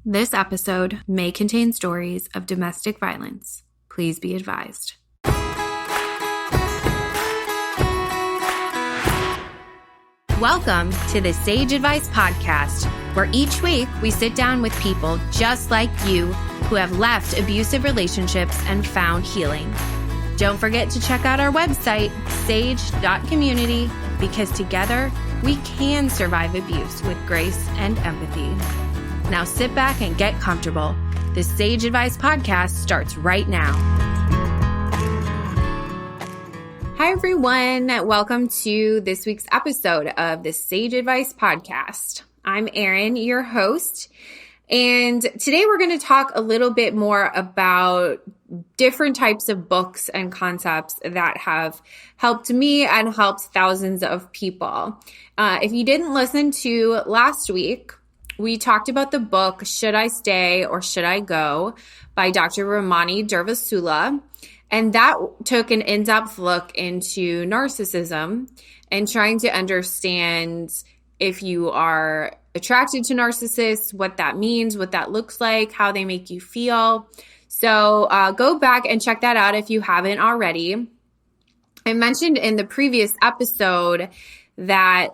This episode may contain stories of domestic violence. Please be advised. Welcome to the Sage Advice Podcast, where each week we sit down with people just like you who have left abusive relationships and found healing. Don't forget to check out our website, sage.community, because together we can survive abuse with grace and empathy. Now sit back and get comfortable. The Sage Advice Podcast starts right now. Hi, everyone. Welcome to this week's episode of the Sage Advice Podcast. I'm Erin, your host, and today we're going to talk a little bit more about different types of books and concepts that have helped me and helped thousands of people. If you didn't listen to last week, we talked about the book, Should I Stay or Should I Go? By Dr. Ramani Durvasula. And that took an in-depth look into narcissism and trying to understand if you are attracted to narcissists, what that means, what that looks like, how they make you feel. So go back and check that out if you haven't already. I mentioned in the previous episode that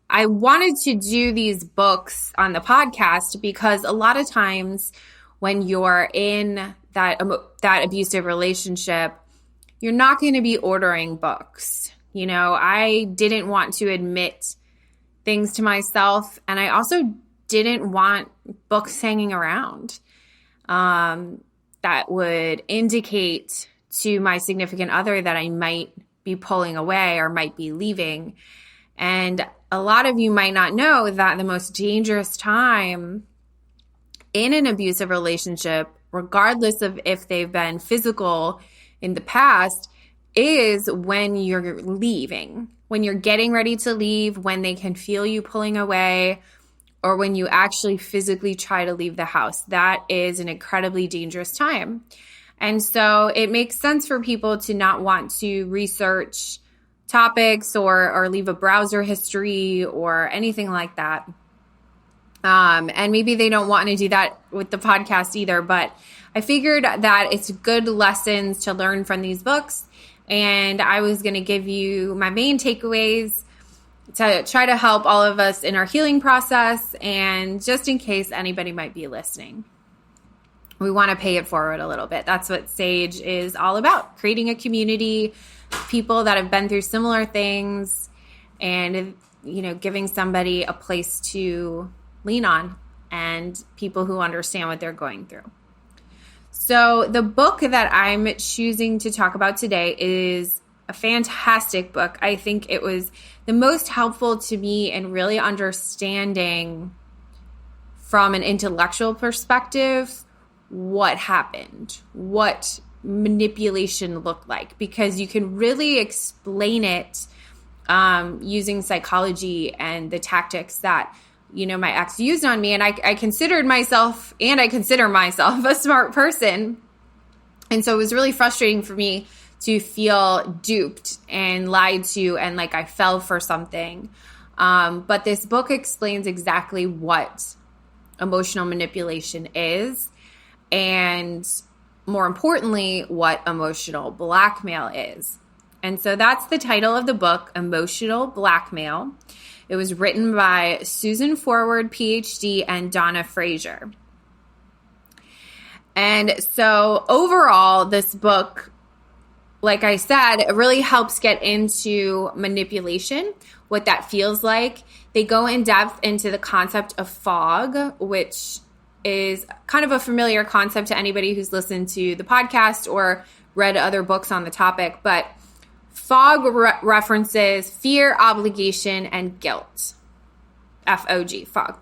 I wanted to do these books on the podcast because a lot of times when you're in that abusive relationship, you're not going to be ordering books. You know, I didn't want to admit things to myself, and I also didn't want books hanging around that would indicate to my significant other that I might be pulling away or might be leaving. And a lot of you might not know that the most dangerous time in an abusive relationship, regardless of if they've been physical in the past, is when you're leaving, when you're getting ready to leave, when they can feel you pulling away, or when you actually physically try to leave the house. That is an incredibly dangerous time. And so it makes sense for people to not want to research topics or leave a browser history or anything like that. And maybe they don't want to do that with the podcast either, but I figured that it's good lessons to learn from these books. And I was going to give you my main takeaways to try to help all of us in our healing process. And just in case anybody might be listening, we want to pay it forward a little bit. That's what Sage is all about, creating a community, people that have been through similar things, and, you know, giving somebody a place to lean on and people who understand what they're going through. So the book that I'm choosing to talk about today is a fantastic book. I think it was the most helpful to me in really understanding from an intellectual perspective what happened, what manipulation looked like, because you can really explain it using psychology and the tactics that, you know, my ex used on me. And I considered myself, and I consider myself, a smart person. And so it was really frustrating for me to feel duped and lied to and like I fell for something. But this book explains exactly what emotional manipulation is, and more importantly, what emotional blackmail is. And so that's the title of the book, Emotional Blackmail. It was written by Susan Forward, PhD, and Donna Fraser. And so overall, this book, like I said, it really helps get into manipulation, what that feels like. They go in depth into the concept of fog, which is kind of a familiar concept to anybody who's listened to the podcast or read other books on the topic. But fog references fear, obligation, and guilt. F-O-G, fog.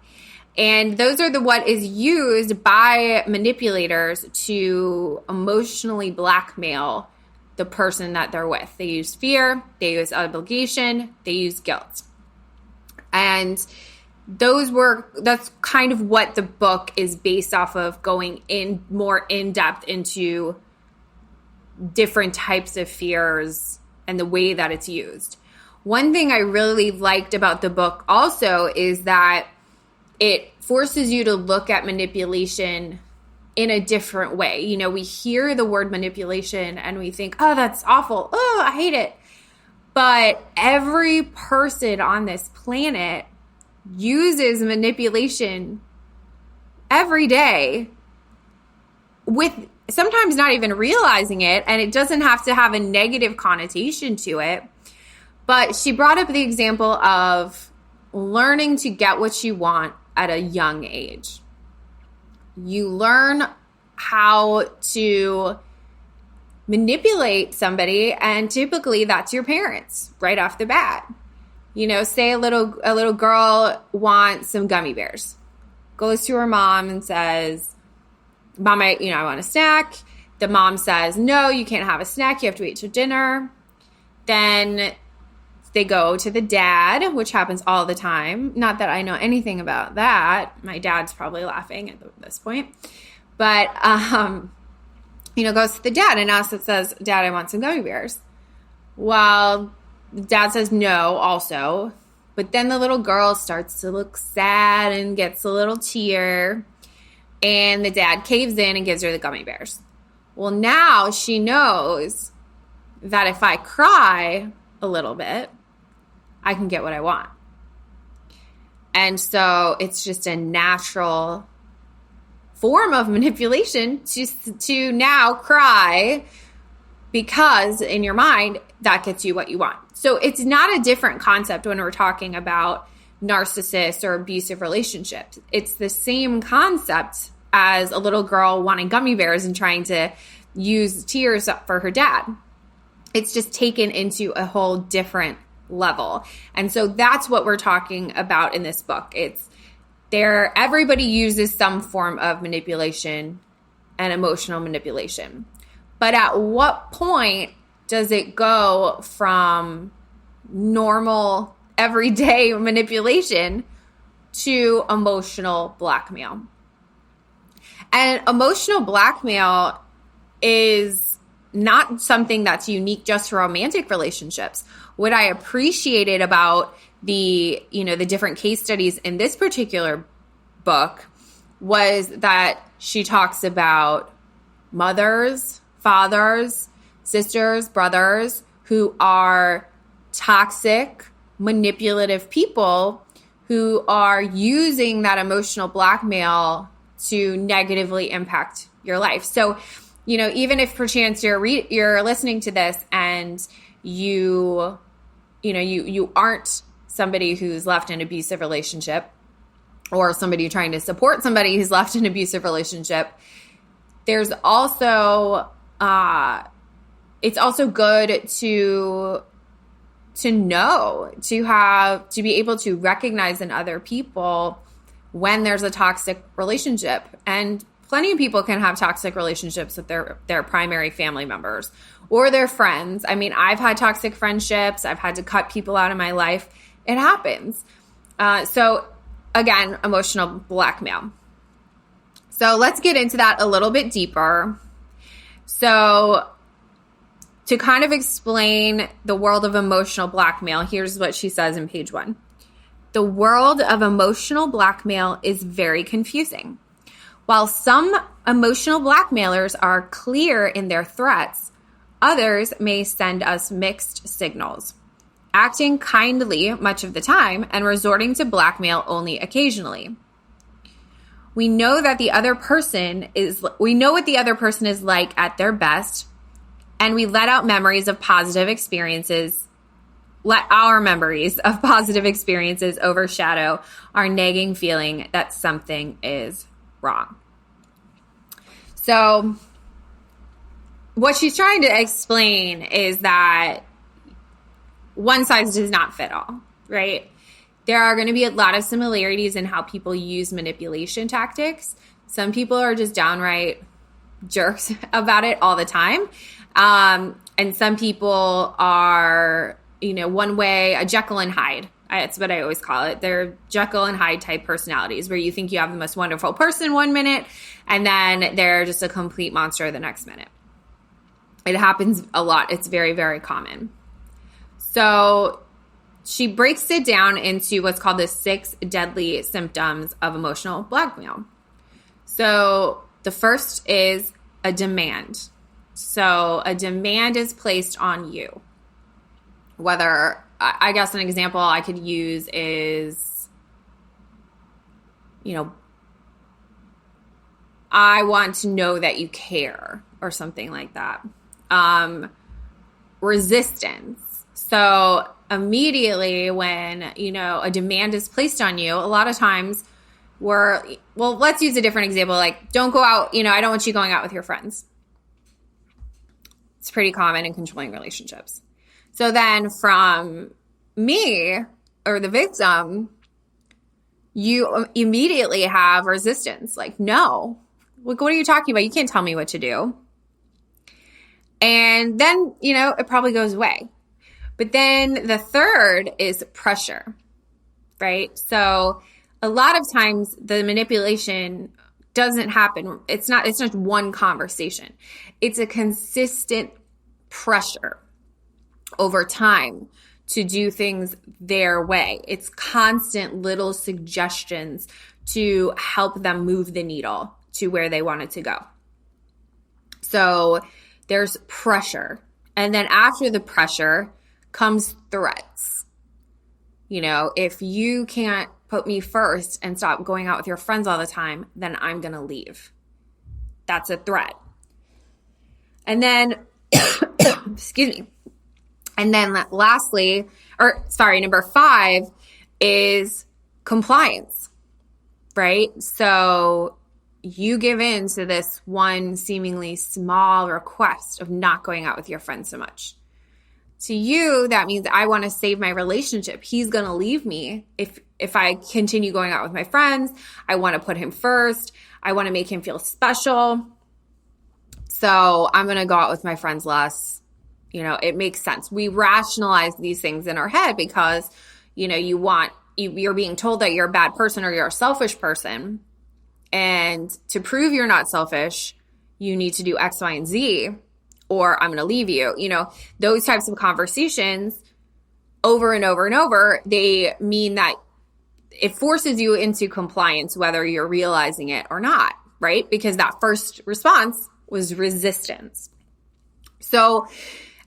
And those are what is used by manipulators to emotionally blackmail the person that they're with. They use fear, they use obligation, they use guilt. And that's kind of what the book is based off of, going in more in depth into different types of fears and the way that it's used. One thing I really liked about the book also is that it forces you to look at manipulation in a different way. You know, we hear the word manipulation and we think, oh, that's awful. Oh, I hate it. But every person on this planet uses manipulation every day with sometimes not even realizing it. And it doesn't have to have a negative connotation to it. But she brought up the example of learning to get what you want at a young age. You learn how to manipulate somebody, and typically that's your parents right off the bat. You know, say a little girl wants some gummy bears, goes to her mom and says, Mom, I want a snack. The mom says, no, you can't have a snack. You have to wait till dinner. Then they go to the dad, which happens all the time. Not that I know anything about that. My dad's probably laughing at this point. But, goes to the dad and asks, says, Dad, I want some gummy bears. Well, the dad says no also. But then the little girl starts to look sad and gets a little tear. And the dad caves in and gives her the gummy bears. Well, now she knows that if I cry a little bit, I can get what I want. And so it's just a natural form of manipulation to now cry, because in your mind, that gets you what you want. So it's not a different concept when we're talking about narcissists or abusive relationships. It's the same concept as a little girl wanting gummy bears and trying to use tears for her dad. It's just taken into a whole different level. And so that's what we're talking about in this book. Everybody uses some form of manipulation and emotional manipulation. But at what point does it go from normal, everyday manipulation to emotional blackmail? And emotional blackmail is not something that's unique just to romantic relationships. What I appreciated about the different case studies in this particular book was that she talks about mothers, fathers, sisters, brothers who are toxic, manipulative people who are using that emotional blackmail to negatively impact your life. So, even if perchance you're listening to this and you aren't somebody who's left an abusive relationship, or somebody trying to support somebody who's left an abusive relationship, there's also it's also good to know, to be able to recognize in other people when there's a toxic relationship. And plenty of people can have toxic relationships with their primary family members or their friends. I mean, I've had toxic friendships. I've had to cut people out of my life. It happens. So again, emotional blackmail. So let's get into that a little bit deeper. So to kind of explain the world of emotional blackmail, here's what she says in page 1. The world of emotional blackmail is very confusing. While some emotional blackmailers are clear in their threats, others may send us mixed signals, acting kindly much of the time and resorting to blackmail only occasionally. We know what the other person is like at their best, and we let our memories of positive experiences overshadow our nagging feeling that something is wrong. So what she's trying to explain is that one size does not fit all, right? There are going to be a lot of similarities in how people use manipulation tactics. Some people are just downright jerks about it all the time. And some people are, one way, a Jekyll and Hyde. That's what I always call it. They're Jekyll and Hyde type personalities where you think you have the most wonderful person one minute and then they're just a complete monster the next minute. It happens a lot. It's very, very common. So she breaks it down into what's called the 6 deadly symptoms of emotional blackmail. So the first is a demand. So a demand is placed on you. Whether, I guess an example I could use is, I want to know that you care or something like that. Resistance. So immediately when, a demand is placed on you, a lot of times let's use a different example. Like, don't go out, I don't want you going out with your friends. It's pretty common in controlling relationships. So then from me or the victim, you immediately have resistance. Like, no, what are you talking about? You can't tell me what to do. And then, it probably goes away. But then the third is pressure, right? So a lot of times the manipulation doesn't happen. It's not one conversation. It's a consistent pressure over time to do things their way. It's constant little suggestions to help them move the needle to where they want it to go. So there's pressure. And then after the pressure comes threats. If you can't put me first and stop going out with your friends all the time, then I'm going to leave. That's a threat. And then, excuse me. And then lastly, number 5 is compliance, right? So you give in to this one seemingly small request of not going out with your friends so much. To you, that means I want to save my relationship. He's going to leave me if I continue going out with my friends. I want to put him first. I want to make him feel special. So I'm going to go out with my friends less. It makes sense. We rationalize these things in our head because, you're being told that you're a bad person or you're a selfish person. And to prove you're not selfish, you need to do X, Y, and Z, or I'm going to leave you. Those types of conversations over and over and over, they mean that it forces you into compliance, whether you're realizing it or not, right? Because that first response was resistance. So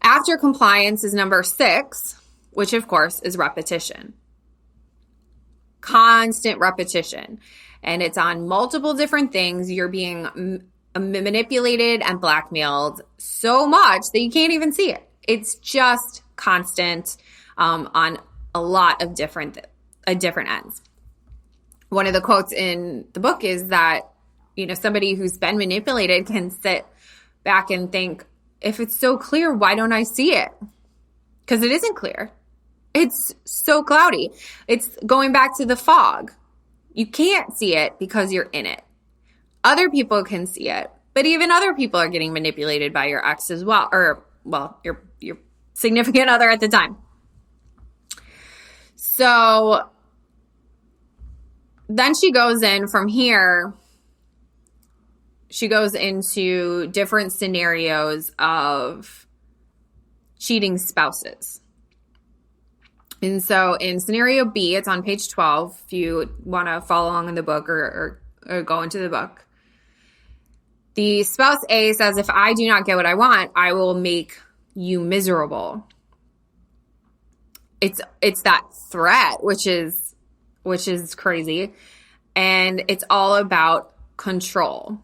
after compliance is number 6, which of course is repetition. Constant repetition. And it's on multiple different things. You're being manipulated and blackmailed so much that you can't even see it. It's just constant on a lot of different ends. One of the quotes in the book is that, somebody who's been manipulated can sit back and think, if it's so clear, why don't I see it? Because it isn't clear. It's so cloudy. It's going back to the fog. You can't see it because you're in it. Other people can see it, but even other people are getting manipulated by your ex as well, or, your significant other at the time. So then she goes in from here. She goes into different scenarios of cheating spouses. And so in scenario B, it's on page 12, if you want to follow along in the book or go into the book. The spouse A says, if I do not get what I want, I will make you miserable. It's that threat, which is crazy. And it's all about control.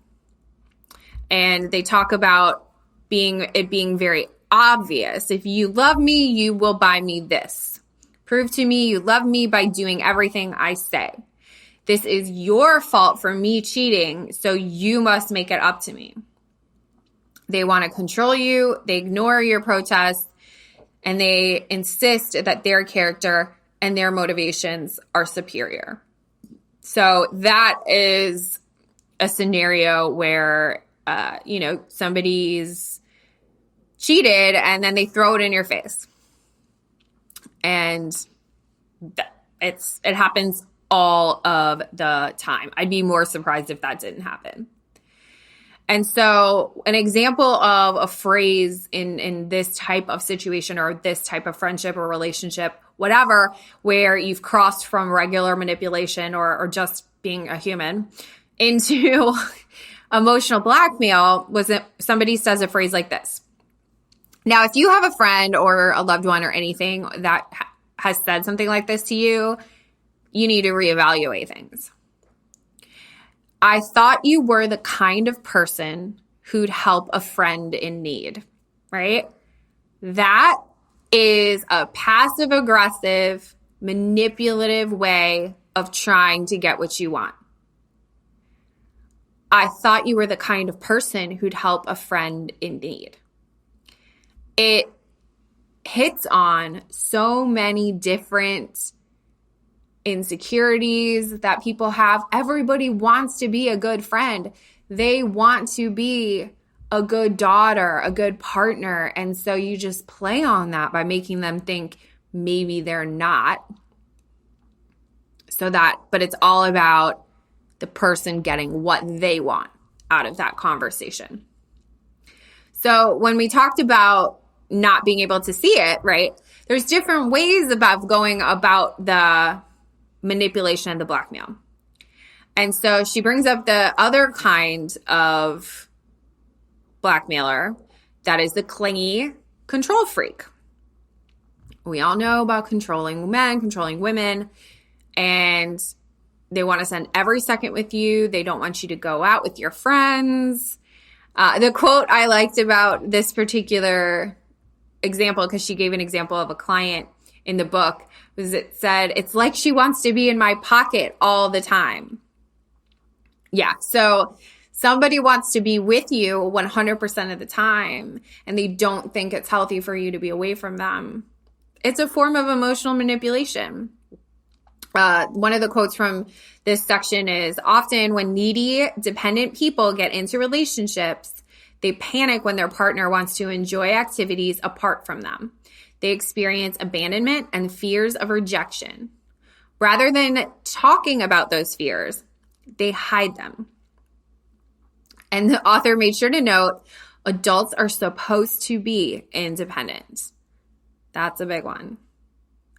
And they talk about it being very obvious. If you love me, you will buy me this. Prove to me you love me by doing everything I say. This is your fault for me cheating, so you must make it up to me. They want to control you, they ignore your protests, and they insist that their character and their motivations are superior. So that is a scenario where, somebody's cheated and then they throw it in your face. And it happens all of the time. I'd be more surprised if that didn't happen. And so an example of a phrase in this type of situation or this type of friendship or relationship, whatever, where you've crossed from regular manipulation or just being a human into emotional blackmail was that somebody says a phrase like this. Now, if you have a friend or a loved one or anything that has said something like this to you, you need to reevaluate things. I thought you were the kind of person who'd help a friend in need, right? That is a passive-aggressive, manipulative way of trying to get what you want. I thought you were the kind of person who'd help a friend in need. It hits on so many different insecurities that people have. Everybody wants to be a good friend. They want to be a good daughter, a good partner. And so you just play on that by making them think maybe they're not. But it's all about the person getting what they want out of that conversation. So when we talked about not being able to see it, right, there's different ways about going about the manipulation and the blackmail. And so she brings up the other kind of blackmailer, that is the clingy control freak. We all know about controlling men, controlling women, and they want to spend every second with you. They don't want you to go out with your friends. The quote I liked about this particular example, because she gave an example of a client in the book, was it said, "It's like she wants to be in my pocket all the time." Yeah, so somebody wants to be with you 100% of the time, and they don't think it's healthy for you to be away from them. It's a form of emotional manipulation. One of the quotes from this section is, "Often when needy, dependent people get into relationships, they panic when their partner wants to enjoy activities apart from them. They experience abandonment and fears of rejection. Rather than talking about those fears, they hide them." And the author made sure to note, adults are supposed to be independent. That's a big one.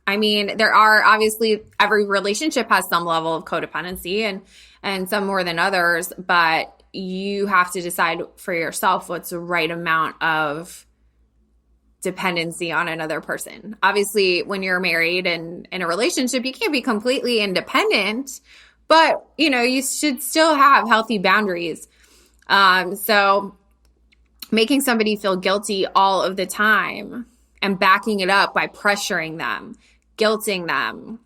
I mean, there are obviously, every relationship has some level of codependency and some more than others, but you have to decide for yourself what's the right amount of dependency on another person. Obviously, when you're married and in a relationship, you can't be completely independent, but you should still have healthy boundaries. So making somebody feel guilty all of the time and backing it up by pressuring them, guilting them,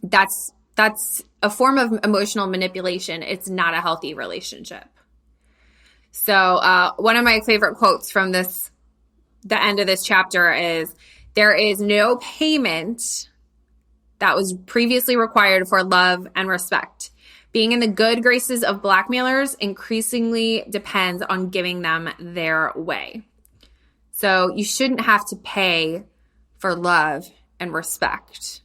that's a form of emotional manipulation. It's not a healthy relationship. So one of my favorite quotes from the end of this chapter is, "There is no payment that was previously required for love and respect. Being in the good graces of blackmailers increasingly depends on giving them their way." So you shouldn't have to pay for love and respect.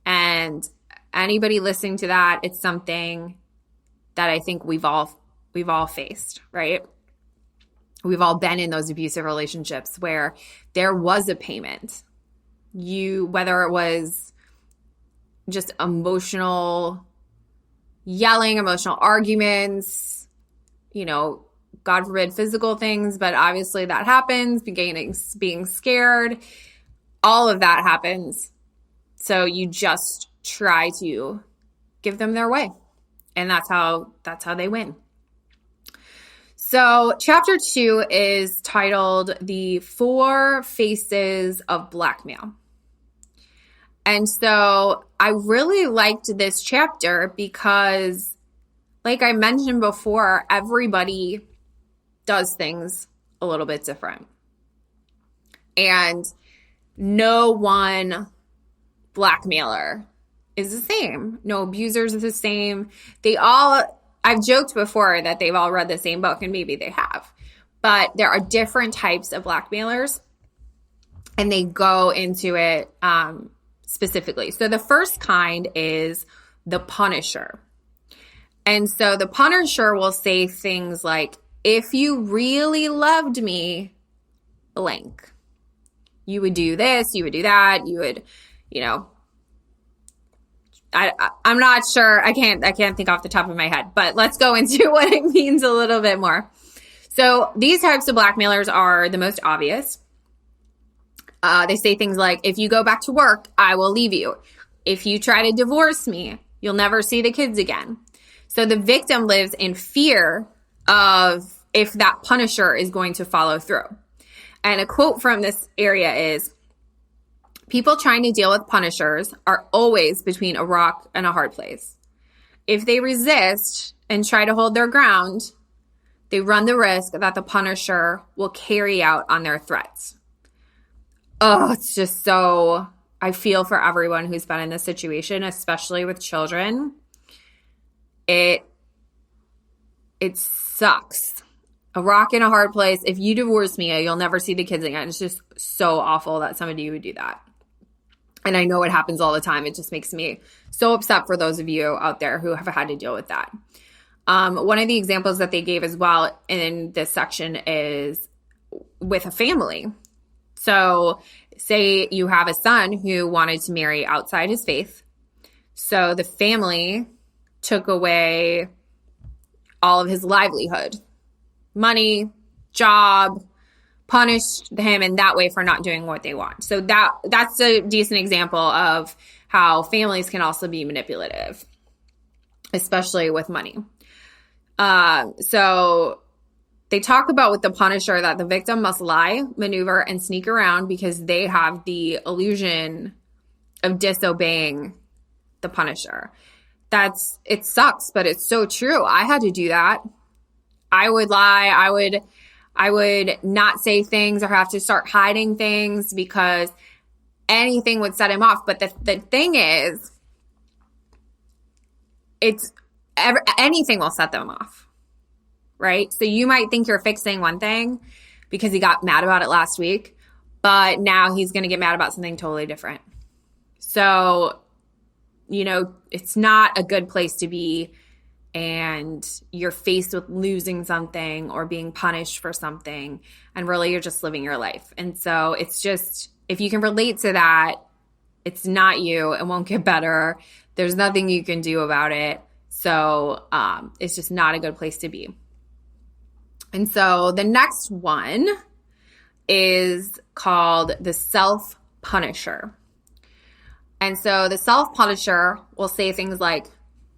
And anybody listening to that, it's something that I think we've all faced, right? We've all been in those abusive relationships where there was a payment. Whether it was just emotional yelling, emotional arguments, God forbid physical things, but obviously that happens, being scared, all of that happens. So you just try to give them their way. And that's how they win. So chapter 2 is titled The 4 Faces of Blackmail. And so I really liked this chapter because, like I mentioned before, everybody does things a little bit different. And no one blackmailer is the same. No abusers is the same. I've joked before that they've all read the same book, and maybe they have. But there are different types of blackmailers, and they go into it specifically. So the first kind is the Punisher. And so the punisher will say things like, if you really loved me, blank. You would do this, you would do that, you would, I'm not sure. I can't think off the top of my head, but let's go into what it means a little bit more. So these types of blackmailers are the most obvious. They say things like, if you go back to work, I will leave you. If you try to divorce me, you'll never see the kids again. So the victim lives in fear of if that punisher is going to follow through. And a quote from this area is, people trying to deal with punishers are always between a rock and a hard place. If they resist and try to hold their ground, they run the risk that the punisher will carry out on their threats. Oh, it's just so, I feel for everyone who's been in this situation, especially with children. It sucks. A rock in a hard place. If you divorce me, you'll never see the kids again. It's just so awful that somebody would do that. And I know it happens all the time. It just makes me so upset for those of you out there who have had to deal with that. One of the examples that they gave as well in this section is with a family. So say you have a son who wanted to marry outside his faith. So the family took away all of his livelihood, money, job, punished him in that way for not doing what they want. So that's a decent example of how families can also be manipulative, especially with money. So they talk about with the punisher that the victim must lie, maneuver, and sneak around because they have the illusion of disobeying the punisher. It sucks, but it's so true. I had to do that. I would lie. I would not say things or have to start hiding things because anything would set him off. But the thing is, anything will set them off, right? So you might think you're fixing one thing because he got mad about it last week, but now he's going to get mad about something totally different. So, it's not a good place to be, and you're faced with losing something or being punished for something, and really you're just living your life. And so it's just, if you can relate to that, it's not you. It won't get better. There's nothing you can do about it. So it's just not a good place to be. And so the next one is called the self-punisher. And so the self-punisher will say things like,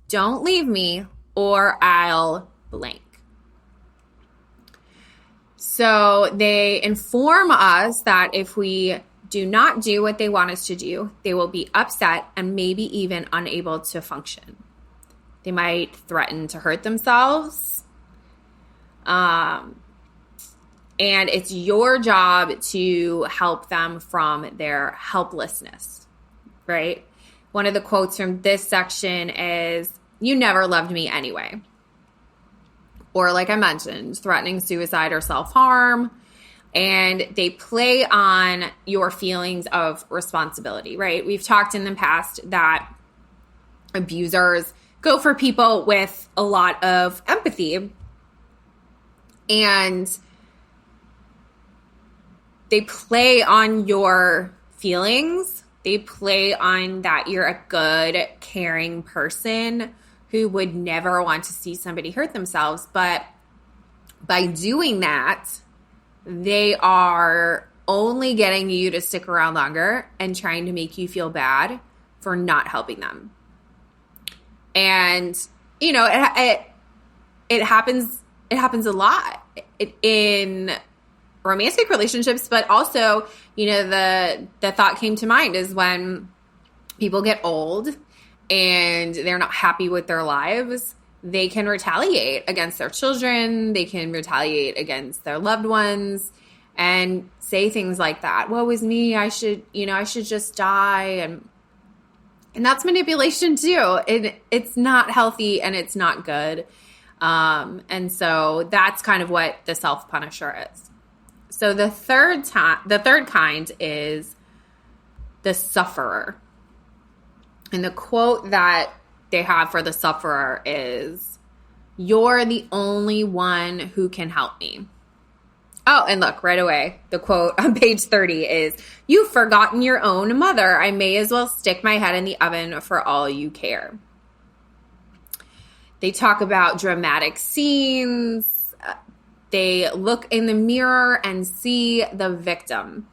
don't leave me or I'll blank. So they inform us that if we do not do what they want us to do, they will be upset and maybe even unable to function. They might threaten to hurt themselves. And it's your job to help them from their helplessness, right? One of the quotes from this section is, you never loved me anyway. Or like I mentioned, threatening suicide or self-harm. And they play on your feelings of responsibility, right? We've talked in the past that abusers go for people with a lot of empathy. And they play on your feelings. They play on that you're a good, caring person who would never want to see somebody hurt themselves. But by doing that, they are only getting you to stick around longer and trying to make you feel bad for not helping them. And, it happens a lot in romantic relationships, but also, the thought came to mind is when people get old and they're not happy with their lives, they can retaliate against their children. They can retaliate against their loved ones and say things like that. Woe is me. I should just die. And that's manipulation too. It's not healthy and it's not good. And so that's kind of what the self-punisher is. So the third kind is the sufferer. And the quote that they have for the sufferer is, You're the only one who can help me. Oh, and look, right away, the quote on page 30 is, "You've forgotten your own mother. I may as well stick my head in the oven for all you care." They talk about dramatic scenes. They look in the mirror and see the victim.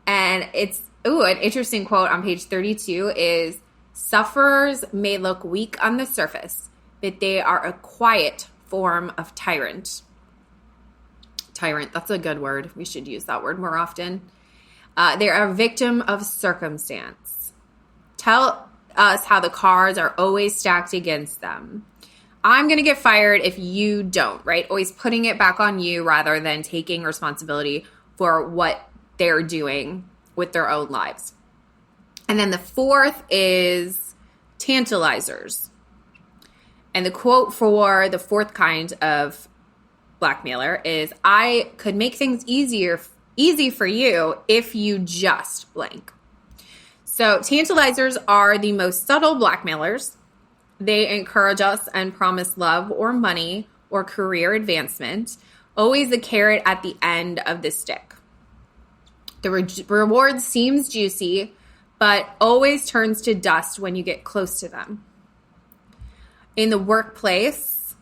And it's, an interesting quote on page 32 is, "Sufferers may look weak on the surface, but they are a quiet form of tyrant." Tyrant, that's a good word. We should use that word more often. They are a victim of circumstance. Tell us how the cards are always stacked against them. I'm going to get fired if you don't, right? Always putting it back on you rather than taking responsibility for what they're doing with their own lives. And then the fourth is Tantalizers. And the quote for the fourth kind of blackmailer is, "I could make things easy for you if you just blank." So Tantalizers are the most subtle blackmailers. They encourage us and promise love or money or career advancement, always the carrot at the end of the stick. The reward seems juicy, but always turns to dust when you get close to them. In the workplace,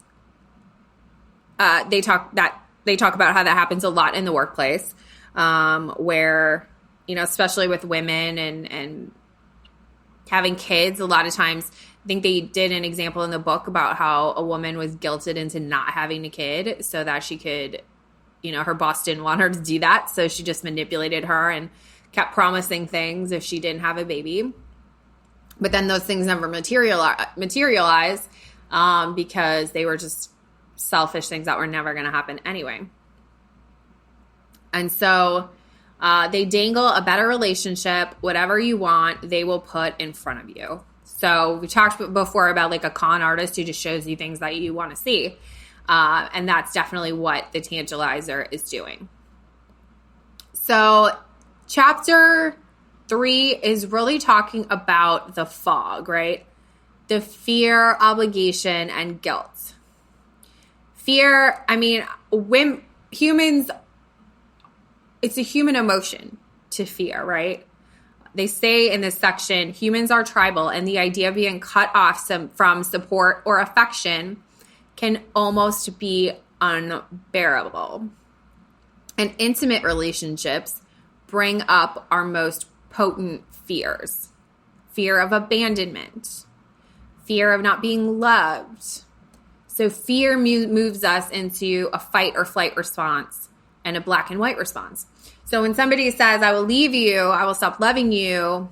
they talk about how that happens a lot in the workplace, where, especially with women and having kids, a lot of times, I think they did an example in the book about how a woman was guilted into not having a kid so that she could, her boss didn't want her to do that. So she just manipulated her and kept promising things if she didn't have a baby. But then those things never materialize because they were just selfish things that were never going to happen anyway. And so they dangle a better relationship, whatever you want, they will put in front of you. So we talked before about like a con artist who just shows you things that you want to see. And that's definitely what the Tantalizer is doing. So chapter 3 is really talking about the fog, right? The fear, obligation, and guilt. Fear, when humans, it's a human emotion to fear, right? They say in this section, humans are tribal, and the idea of being cut off from support or affection can almost be unbearable. And intimate relationships bring up our most potent fears. Fear of abandonment, fear of not being loved. So fear moves us into a fight or flight response and a black and white response. So when somebody says, "I will leave you, I will stop loving you,"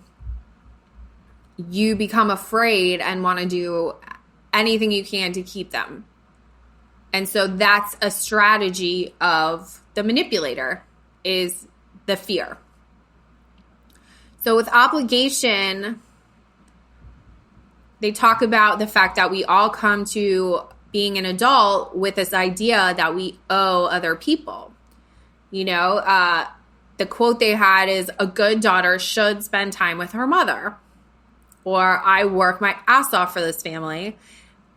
you become afraid and want to do anything you can to keep them. And so that's a strategy of the manipulator, is the fear. So with obligation, they talk about the fact that we all come to being an adult with this idea that we owe other people. The quote they had is, "A good daughter should spend time with her mother." Or, "I work my ass off for this family.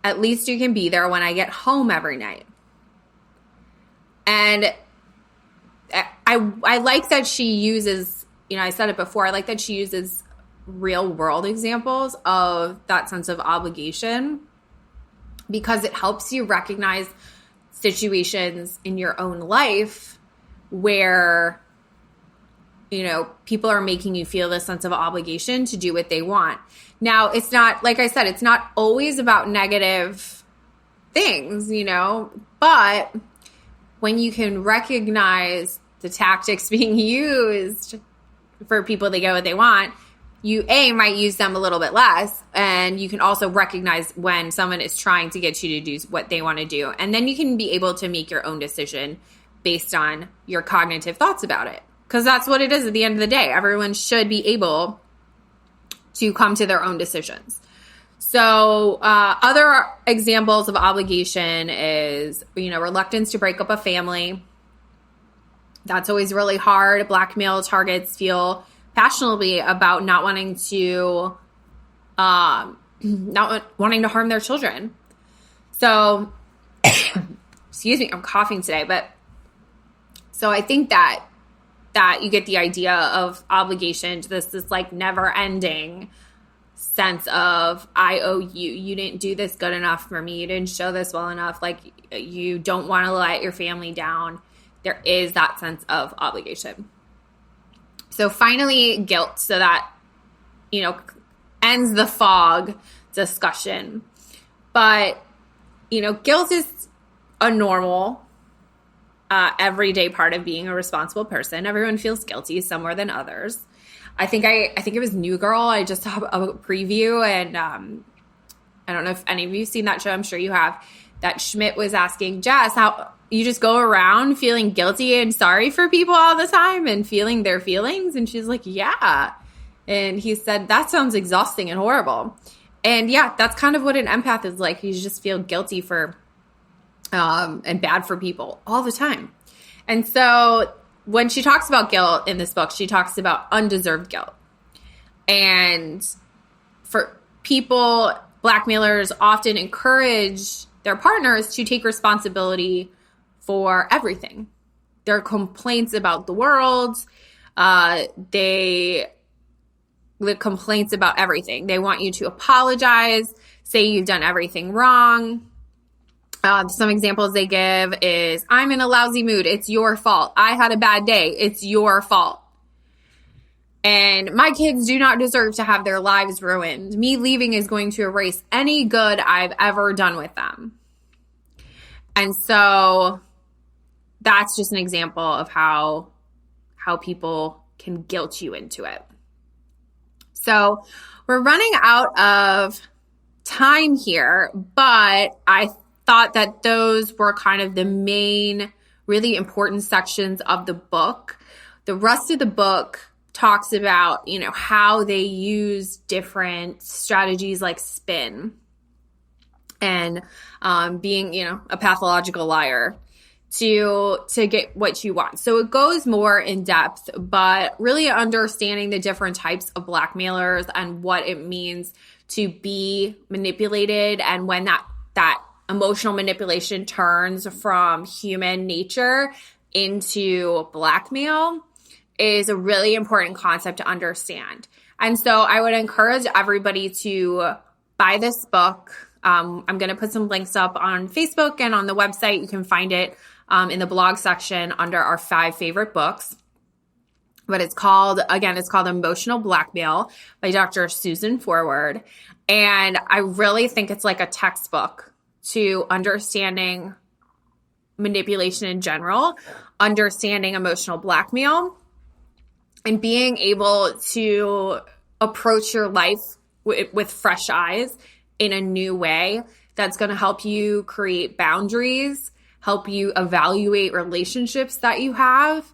At least you can be there when I get home every night." And I like that she uses, I said it before, I like that she uses real world examples of that sense of obligation, because it helps you recognize situations in your own life where, people are making you feel this sense of obligation to do what they want. Now, it's not, like I said, it's not always about negative things, but when you can recognize the tactics being used for people to get what they want, you might use them a little bit less, and you can also recognize when someone is trying to get you to do what they want to do. And then you can be able to make your own decision based on your cognitive thoughts about it. Because that's what it is at the end of the day. Everyone should be able to come to their own decisions. So other examples of obligation is, reluctance to break up a family. That's always really hard. Blackmail targets feel passionately about not wanting to harm their children. So, excuse me, I'm coughing today, but so I think that you get the idea of obligation to this like never ending sense of, I owe you. You didn't do this good enough for me. You didn't show this well enough. Like, you don't want to let your family down. There is that sense of obligation. So finally, guilt. So that, ends the fog discussion. But, guilt is a normal, everyday part of being a responsible person. Everyone feels guilty some more than others. I think it was New Girl. I just saw a preview, and I don't know if any of you have seen that show. I'm sure you have. That Schmidt was asking Jess, how you just go around feeling guilty and sorry for people all the time and feeling their feelings? And she's like, yeah. And he said, that sounds exhausting and horrible. And yeah, that's kind of what an empath is like. You just feel guilty for and bad for people all the time. And so when she talks about guilt in this book, she talks about undeserved guilt. And for people, blackmailers often encourage their partners to take responsibility for everything. Their complaints about the world, the complaints about everything. They want you to apologize, say you've done everything wrong. Some examples they give is, I'm in a lousy mood. It's your fault. I had a bad day. It's your fault. And my kids do not deserve to have their lives ruined. Me leaving is going to erase any good I've ever done with them. And so that's just an example of how people can guilt you into it. So we're running out of time here, but I thought that those were kind of the main, really important sections of the book. The rest of the book talks about, how they use different strategies like spin and being, a pathological liar to get what you want. So it goes more in depth, but really understanding the different types of blackmailers and what it means to be manipulated, and when that emotional manipulation turns from human nature into blackmail is a really important concept to understand. And so I would encourage everybody to buy this book. I'm going to put some links up on Facebook and on the website. You can find it in the blog section under our 5 favorite books. But it's called Emotional Blackmail by Dr. Susan Forward. And I really think it's like a textbook to understanding manipulation in general, understanding emotional blackmail, and being able to approach your life with fresh eyes in a new way that's going to help you create boundaries, help you evaluate relationships that you have,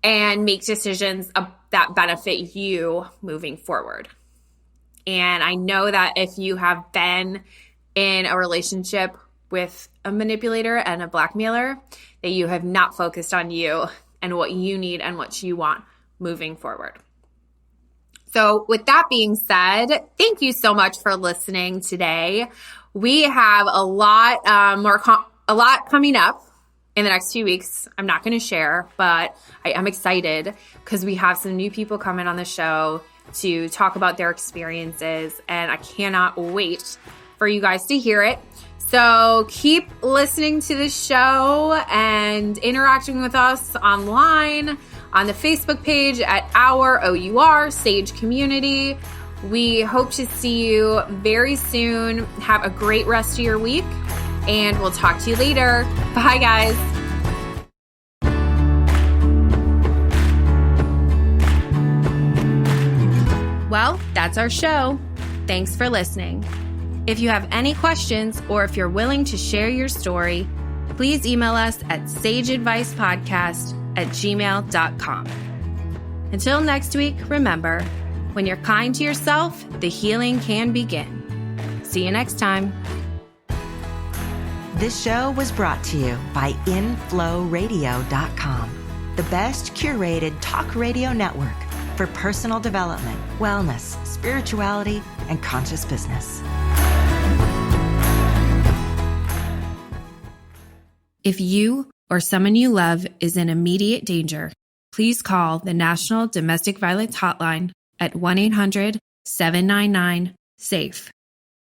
and make decisions that benefit you moving forward. And I know that if you have been in a relationship with a manipulator and a blackmailer, that you have not focused on you and what you need and what you want moving forward. So with that being said, thank you so much for listening today. We have a lot coming up in the next few weeks. I'm not going to share, but I am excited because we have some new people coming on the show to talk about their experiences, and I cannot wait for you guys to hear it. So keep listening to the show and interacting with us online on the Facebook page at our Sage Community. We hope to see you very soon. Have a great rest of your week, and we'll talk to you later. Bye, guys. Well, that's our show. Thanks for listening. If you have any questions or if you're willing to share your story, please email us at sageadvicepodcast@gmail.com. Until next week, remember, when you're kind to yourself, the healing can begin. See you next time. This show was brought to you by inflowradio.com, the best curated talk radio network for personal development, wellness, spirituality, and conscious business. If you or someone you love is in immediate danger, please call the National Domestic Violence Hotline at 1-800-799-SAFE.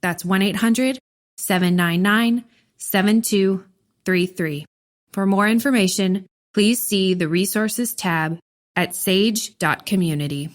That's 1-800-799-7233. For more information, please see the resources tab at sage.community.